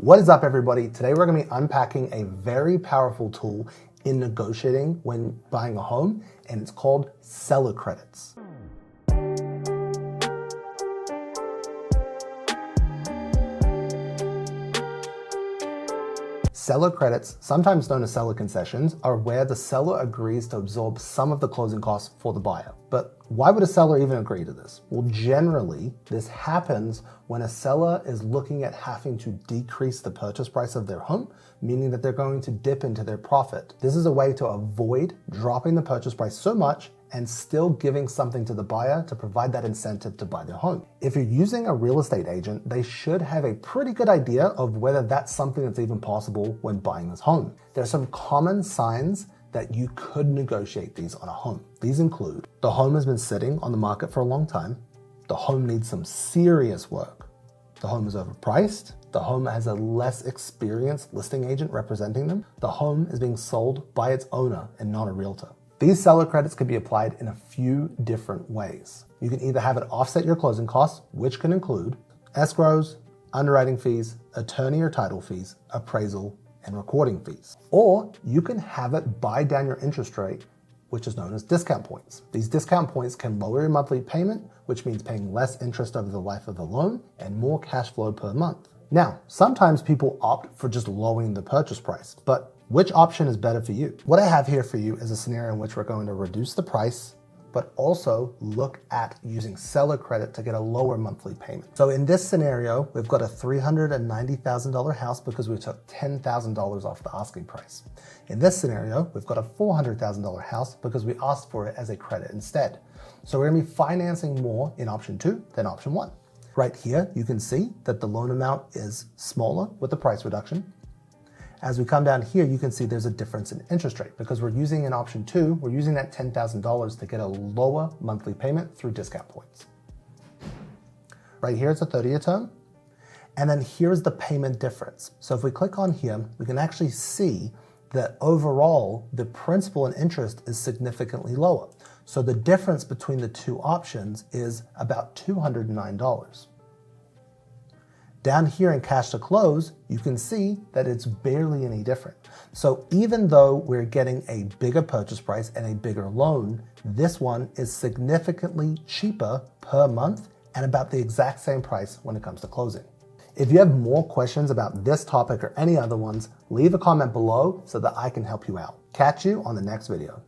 What is up, everybody? Today we're going to be unpacking a very powerful tool in negotiating when buying a home, and it's called seller credits. Seller credits, sometimes known as seller concessions, are where the seller agrees to absorb some of the closing costs for the buyer. But why would a seller even agree to this? Well, generally, this happens when a seller is looking at having to decrease the purchase price of their home, meaning that they're going to dip into their profit. This is a way to avoid dropping the purchase price so much and still giving something to the buyer to provide that incentive to buy their home. If you're using a real estate agent, they should have a pretty good idea of whether that's something that's even possible when buying this home. There are some common signs that you could negotiate these on a home. These include the home has been sitting on the market for a long time, the home needs some serious work, the home is overpriced, the home has a less experienced listing agent representing them, the home is being sold by its owner and not a realtor. These seller credits can be applied in a few different ways. You can either have it offset your closing costs, which can include escrows, underwriting fees, attorney or title fees, appraisal, and recording fees. Or you can have it buy down your interest rate, which is known as discount points. These discount points can lower your monthly payment, which means paying less interest over the life of the loan and more cash flow per month. Now, sometimes people opt for just lowering the purchase price, but which option is better for you? What I have here for you is a scenario in which we're going to reduce the price, but also look at using seller credit to get a lower monthly payment. So in this scenario, we've got a $390,000 house because we took $10,000 off the asking price. In this scenario, we've got a $400,000 house because we asked for it as a credit instead. So we're gonna be financing more in option 2 than option 1. Right here, you can see that the loan amount is smaller with the price reduction. As we come down here, you can see there's a difference in interest rate because we're using in option 2, we're using that $10,000 to get a lower monthly payment through discount points. Right here, it's a 30-year term. And then here's the payment difference. So if we click on here, we can actually see that overall, the principal and interest is significantly lower. So the difference between the two options is about $209. Down here in cash to close, you can see that it's barely any different. So even though we're getting a bigger purchase price and a bigger loan, this one is significantly cheaper per month and about the exact same price when it comes to closing. If you have more questions about this topic or any other ones, leave a comment below so that I can help you out. Catch you on the next video.